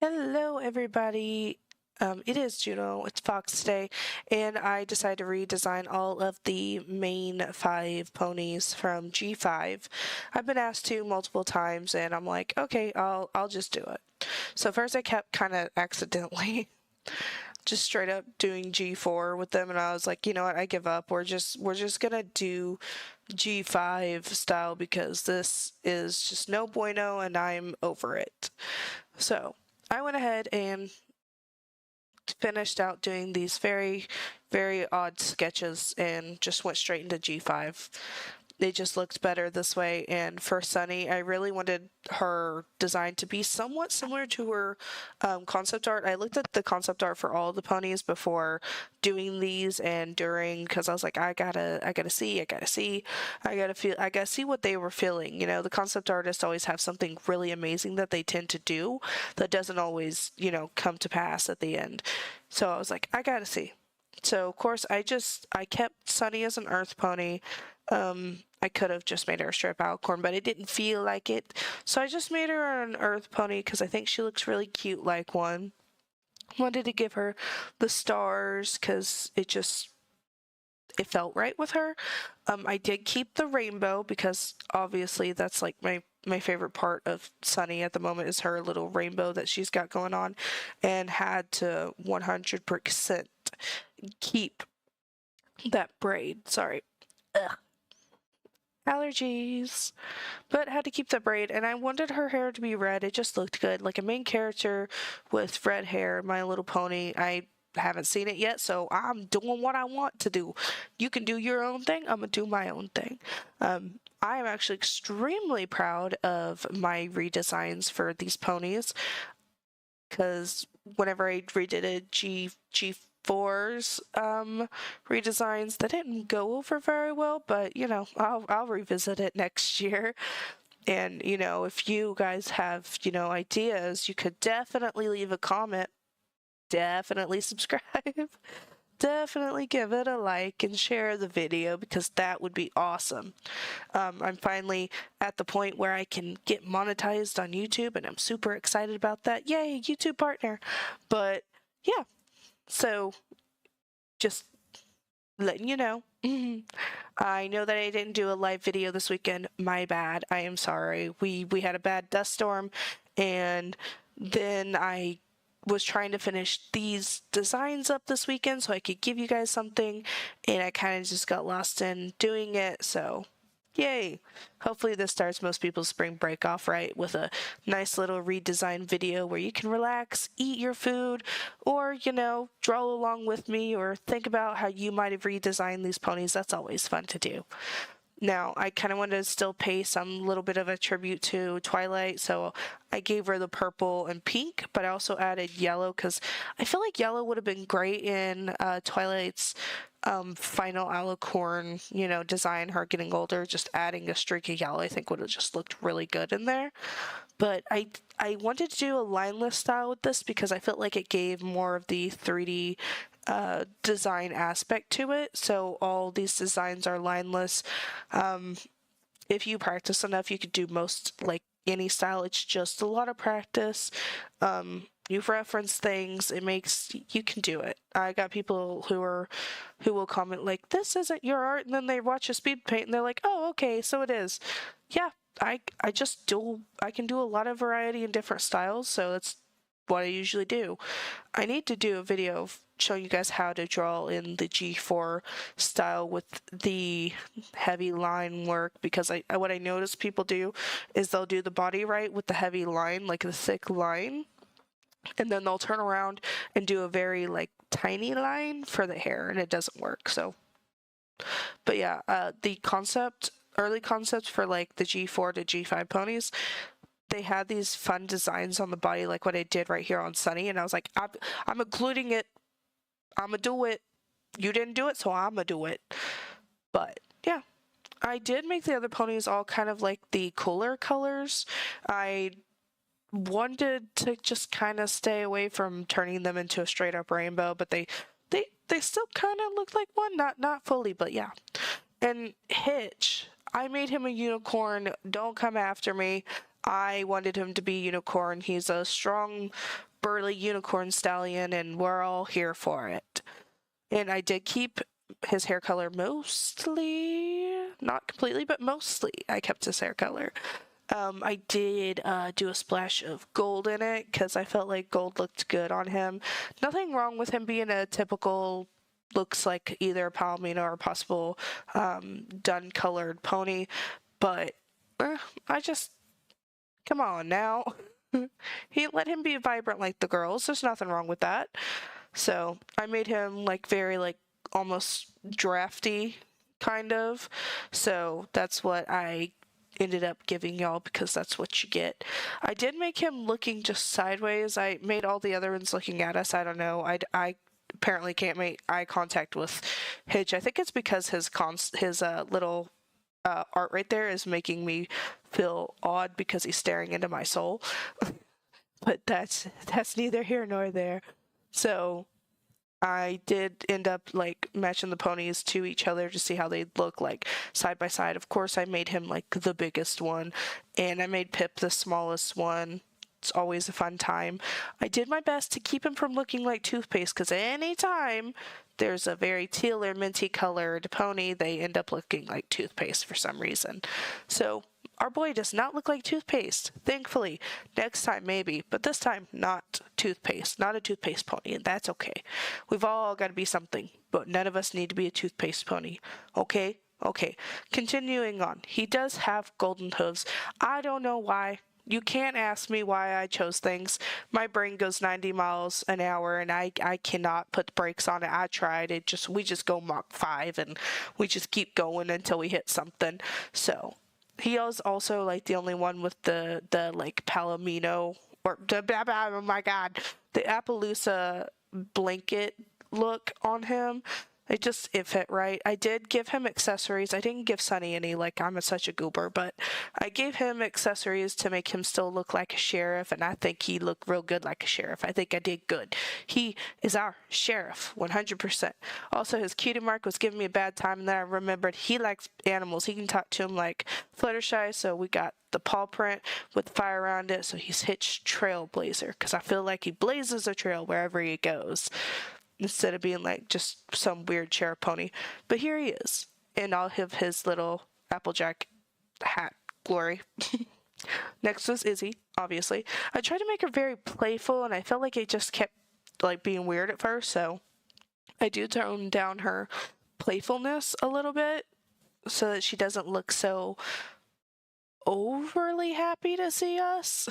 Hello, everybody. It is Juno, it's Fox today, and I decided to redesign all of the Mane5 ponies from G5. I've been asked to multiple times, and I'm like, okay, I'll just do it. So first I kept kind of accidentally just straight up doing G4 with them, and I was like, you know what, I give up. We're just gonna do G5 style because this is just no bueno, and I'm over it. So I went ahead and finished out doing these very, very odd sketches and just went straight into G5. They just looked better this way, and for Sunny, I really wanted her design to be somewhat similar to her concept art. I looked at the concept art for all the ponies before doing these and during, because I was like, I gotta see, I gotta see what they were feeling. You know, the concept artists always have something really amazing that they tend to do that doesn't always, come to pass at the end. So I was like, I gotta see. So of course I kept Sunny as an earth pony. I could have just made her a striped alicorn, but it didn't feel like it. So I just made her an earth pony because I think she looks really cute like one. Wanted to give her the stars because it felt right with her. I did keep the rainbow because obviously that's like my favorite part of Sunny at the moment is her little rainbow that she's got going on, and had to 100% keep that braid. Sorry. Ugh. Allergies. But had to keep the braid, and I wanted her hair to be red. It just looked good, like a main character with red hair. My Little Pony. I haven't seen it yet, so I'm doing what I want to do. You can do your own thing, I'm gonna do my own thing. I am actually extremely proud of my redesigns for these ponies, because whenever I redid a G4's redesigns, that didn't go over very well, but I'll revisit it next year. And if you guys have ideas, you could definitely leave a comment, definitely subscribe, definitely give it a like and share the video, because that would be awesome. I'm finally at the point where I can get monetized on YouTube, and I'm super excited about that. Yay, YouTube partner. But yeah, so just letting you know. I know that I didn't do a live video this weekend. My bad. I am sorry. We had a bad dust storm, and then I was trying to finish these designs up this weekend so I could give you guys something, and I kind of just got lost in doing it, so yay. Hopefully this starts most people's spring break off right with a nice little redesign video where you can relax, eat your food, or draw along with me or think about how you might have redesigned these ponies. That's always fun to do. Now, I kind of wanted to still pay some little bit of a tribute to Twilight, so I gave her the purple and pink, but I also added yellow because I feel like yellow would have been great in Twilight's final alicorn, design, her getting older. Just adding a streak of yellow I think would have just looked really good in there. But I wanted to do a lineless style with this because I felt like it gave more of the 3D design aspect to it. So all these designs are lineless. If you practice enough, you could do most, like, any style. It's just a lot of practice. You've referenced things. You can do it. I got people who will comment like, this isn't your art, and then they watch a speed paint and they're like, oh, okay, so it is. Yeah, I can do a lot of variety in different styles, so that's what I usually do. I need to do a video showing you guys how to draw in the G4 style with the heavy line work, because what I notice people do is they'll do the body right with the heavy line, like the thick line, and then they'll turn around and do a very tiny line for the hair, and it doesn't work. So, but yeah, the early concept for the G4 to G5 ponies, they had these fun designs on the body, like what I did right here on Sunny, and I was like, I'm including it. I'm gonna do it. You didn't do it, so I'm gonna do it. But yeah, I did make the other ponies all kind of like the cooler colors. I wanted to just kind of stay away from turning them into a straight up rainbow, but they still kind of look like one, not fully, but yeah. And Hitch, I made him a unicorn. Don't come after me. I wanted him to be unicorn. He's a strong burly unicorn stallion, and we're all here for it. And I did keep his hair color mostly, not completely, but mostly I kept his hair color. I did do a splash of gold in it because I felt like gold looked good on him. Nothing wrong with him being a typical, looks like either a Palomino or a possible dun colored pony, but I just, come on now. He let him be vibrant like the girls. There's nothing wrong with that. So I made him like very like almost drafty kind of. So that's what I ended up giving y'all because that's what you get. I did make him looking just sideways. I made all the other ones looking at us. I don't know. I apparently can't make eye contact with Hitch. I think it's because his little art right there is making me feel odd because he's staring into my soul. But that's neither here nor there. So I did end up like matching the ponies to each other to see how they look like side by side. Of course, I made him like the biggest one, and I made Pip the smallest one. It's always a fun time. I did my best to keep him from looking like toothpaste because anytime there's a very teal or minty colored pony, they end up looking like toothpaste for some reason. So our boy does not look like toothpaste, thankfully. Next time, maybe, but this time, not toothpaste. Not a toothpaste pony, and that's okay. We've all got to be something, but none of us need to be a toothpaste pony, okay? Okay, continuing on. He does have golden hooves. I don't know why. You can't ask me why I chose things. My brain goes 90 miles an hour and I cannot put the brakes on it. I tried. We just go Mach 5 and we just keep going until we hit something. So he is also like the only one with the like Palomino or oh my god, the Appaloosa blanket look on him. It fit right. I did give him accessories. I didn't give Sunny any, like I'm such a goober, but I gave him accessories to make him still look like a sheriff, and I think he looked real good like a sheriff. I think I did good. He is our sheriff, 100%. Also, his cutie mark was giving me a bad time, and then I remembered he likes animals. He can talk to him like Fluttershy, so we got the paw print with fire around it, so he's Hitch Trailblazer, because I feel like he blazes a trail wherever he goes, instead of being like just some weird sheriff pony. But here he is, and I'll have his little Applejack hat glory. Next was Izzy, obviously. I tried to make her very playful, and I felt like it just kept like being weird at first, so I do tone down her playfulness a little bit so that she doesn't look so overly happy to see us.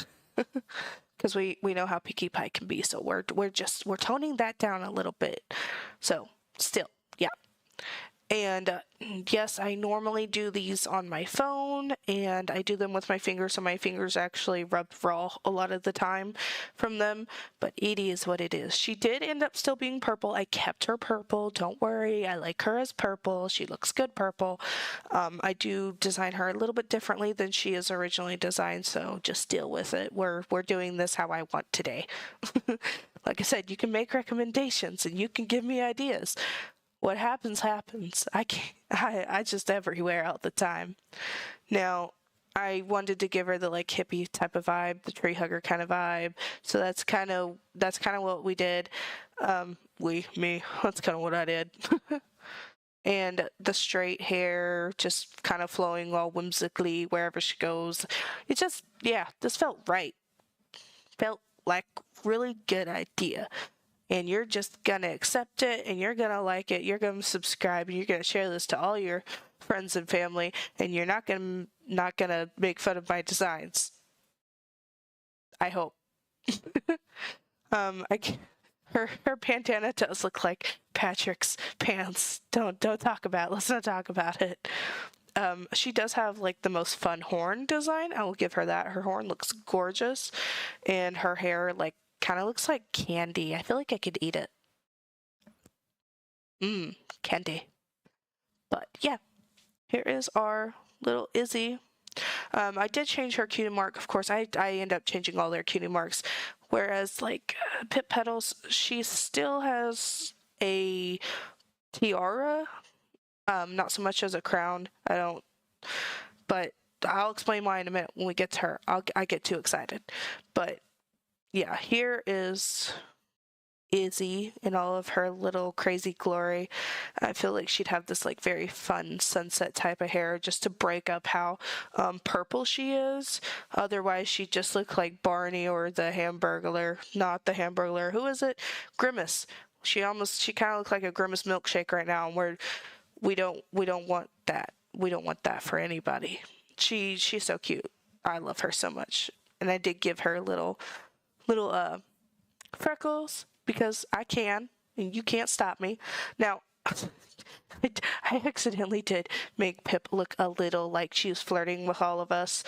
Because we know how Pinkie Pie can be, so we're toning that down a little bit. So still, yeah. And yes, I normally do these on my phone, and I do them with my fingers, so my fingers actually rub raw a lot of the time from them, but it is what it is. She did end up still being purple. I kept her purple. Don't worry. I like her as purple. She looks good purple. I do design her a little bit differently than she is originally designed, so just deal with it. We're doing this how I want today. Like I said, you can make recommendations, and you can give me ideas. What happens, happens. I just everywhere all the time. Now, I wanted to give her the like hippie type of vibe, the tree hugger kind of vibe. So that's kind of what we did. That's kind of what I did. And the straight hair just kind of flowing all whimsically wherever she goes. It just, yeah, this felt right. Felt like really good idea. And you're just gonna accept it, and you're gonna like it, you're gonna subscribe, and you're gonna share this to all your friends and family, and you're not gonna make fun of my designs. I hope. Her bandana does look like Patrick's pants. Don't talk about it. Let's not talk about it. She does have like the most fun horn design. I will give her that. Her horn looks gorgeous, and her hair like kind of looks like candy. I feel like I could eat it. Candy. But yeah, here is our little Izzy. I did change her cutie mark. Of course, I end up changing all their cutie marks. Whereas like Pip Petals, she still has a tiara. Not so much as a crown. But I'll explain why in a minute when we get to her. I get too excited. But yeah, here is Izzy in all of her little crazy glory. I feel like she'd have this like very fun sunset type of hair just to break up how purple she is. Otherwise, she'd just look like Barney or the Hamburglar. Not the Hamburglar. Who is it? Grimace. She kind of looks like a Grimace milkshake right now, and we don't want that. We don't want that for anybody. She's so cute. I love her so much, and I did give her little freckles because I can, and you can't stop me. Now, I accidentally did make Pip look a little like she was flirting with all of us.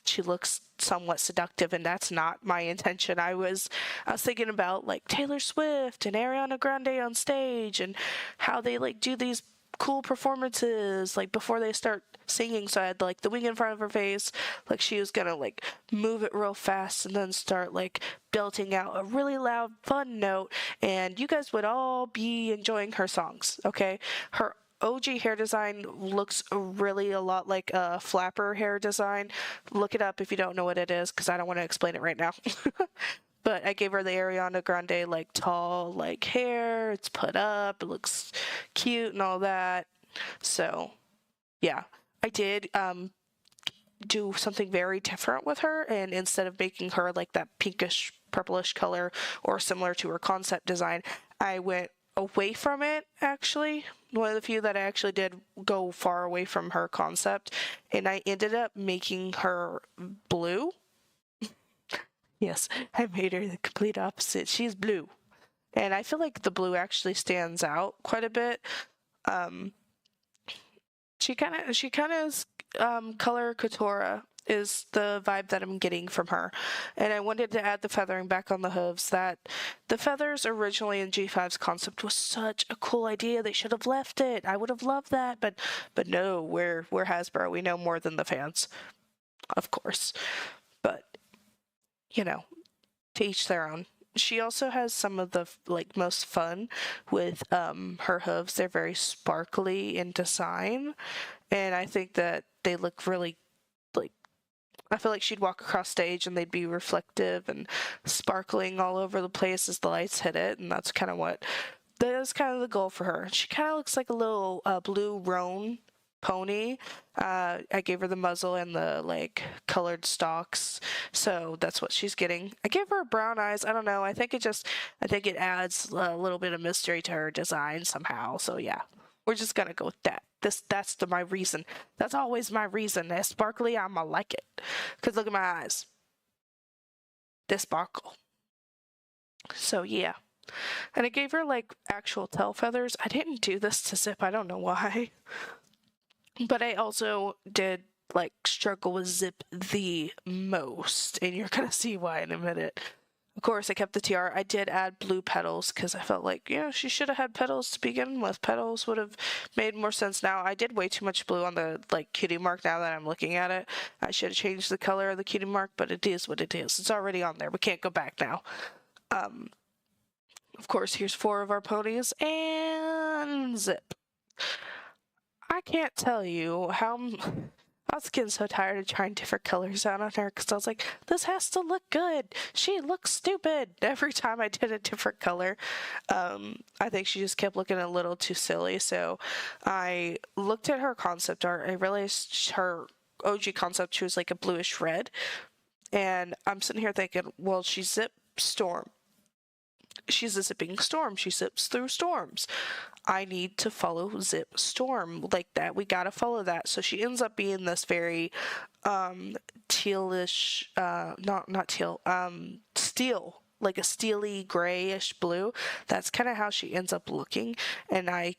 She looks somewhat seductive, and that's not my intention. I was thinking about like Taylor Swift and Ariana Grande on stage and how they like do these cool performances like before they start singing. So I had like the wing in front of her face, like she was gonna like move it real fast and then start like belting out a really loud fun note, and you guys would all be enjoying her songs. Okay, her OG hair design looks really a lot like a flapper hair design. Look it up if you don't know what it is, because I don't want to explain it right now. But I gave her the Ariana Grande like tall like hair. It's put up. It looks cute and all that. So yeah, I did do something very different with her, and instead of making her like that pinkish purplish color or similar to her concept design, I went away from it. Actually, one of the few that I actually did go far away from her concept, and I ended up making her blue. Yes, I made her the complete opposite. She's blue. And I feel like the blue actually stands out quite a bit. Um, she kind of is color couture is the vibe that I'm getting from her. And I wanted to add the feathering back on the hooves. That the feathers originally in G5's concept was such a cool idea. They should have left it. I would have loved that, but no, we're Hasbro. We know more than the fans, of course. But you know, to each their own. She also has some of the like most fun with her hooves. They're very sparkly in design, and I think that they look really like, I feel like she'd walk across stage and they'd be reflective and sparkling all over the place as the lights hit it, and that's kind of the goal for her. She kind of looks like a little blue roan pony. I gave her the muzzle and the like colored stalks, so that's what she's getting. I gave her brown eyes. I don't know. I think it adds a little bit of mystery to her design somehow. So yeah, we're just gonna go with that. That's my reason. That's always my reason. As sparkly, I'ma like it. Cause look at my eyes. They sparkle. So yeah. And I gave her like actual tail feathers. I didn't do this to Zip. I don't know why. But I also did like struggle with Zip the most, and you're gonna see why in a minute. Of course, I kept the tiara. I did add blue petals because I felt like, she should have had petals to begin with. Petals would have made more sense now. I did way too much blue on the like cutie mark now that I'm looking at it. I should have changed the color of the cutie mark, but it is what it is. It's already on there. We can't go back now. Of course, here's 4 of our ponies and Zip. I can't tell you how I was getting so tired of trying different colors out on her because I was like, this has to look good. She looks stupid every time I did a different color. I think she just kept looking a little too silly. So I looked at her concept art. I realized her OG concept, she was like a bluish red. And I'm sitting here thinking, well, she's Zip Storm. She's a zipping storm. She zips through storms. I need to follow Zip Storm like that. We gotta follow that. So she ends up being this very tealish, not teal, steel, like a steely grayish blue. That's kind of how she ends up looking, and I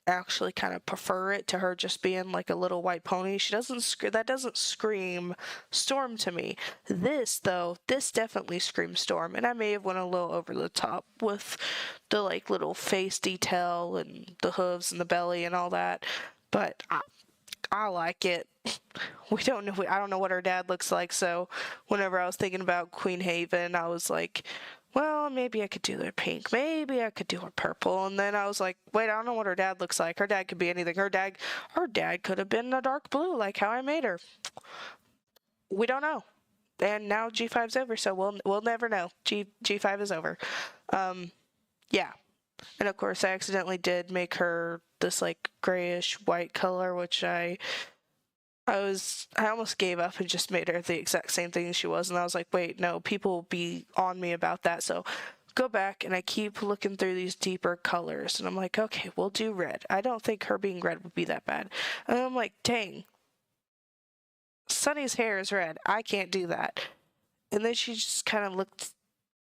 actually kind of prefer it to her just being like a little white pony. That doesn't scream storm to me. This definitely screams storm, and I may have went a little over the top with the like little face detail and the hooves and the belly and all that, but I like it. I don't know what her dad looks like, so whenever I was thinking about Queen Haven, I was like, well, maybe I could do her pink, maybe I could do her purple, and then I was like, wait, I don't know what her dad looks like. Her dad could be anything. Her dad could have been a dark blue, like how I made her. We don't know. now G5's over, so we'll never know. G5 is over. Yeah. And of course, I accidentally did make her this like grayish white color, which I almost gave up and just made her the exact same thing she was, and I was like, wait, no, people will be on me about that. So go back and I keep looking through these deeper colors, and I'm like, okay, we'll do red. I don't think her being red would be that bad. And I'm like, dang, Sunny's hair is red. I can't do that. And then she just kind of looked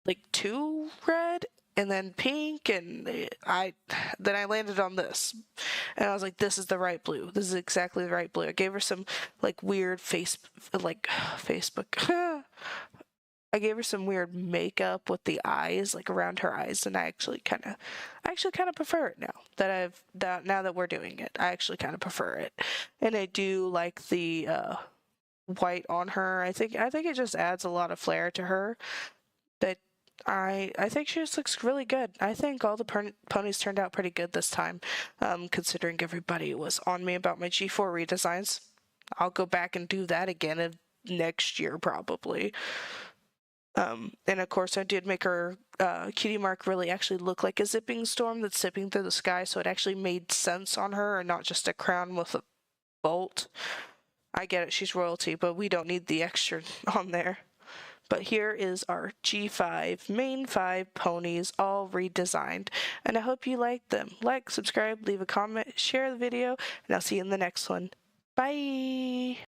like too red, and then pink, and I landed on this, and I was like, this is the right blue. This is exactly the right blue. I gave her some like weird Facebook. I gave her some weird makeup with the eyes, like around her eyes, and I actually kind of prefer it now that we're doing it. I actually kind of prefer it, and I do like the white on her. I think it just adds a lot of flair to her. That I think she just looks really good. I think all the ponies turned out pretty good this time, considering everybody was on me about my G4 redesigns. I'll go back and do that again next year probably. And of course I did make her cutie mark really actually look like a zipping storm that's zipping through the sky, so it actually made sense on her and not just a crown with a bolt. I get it, she's royalty, but we don't need the extra on there. But here is our G5 Mane5 ponies all redesigned, and I hope you liked them. Like, subscribe, leave a comment, share the video, and I'll see you in the next one. Bye!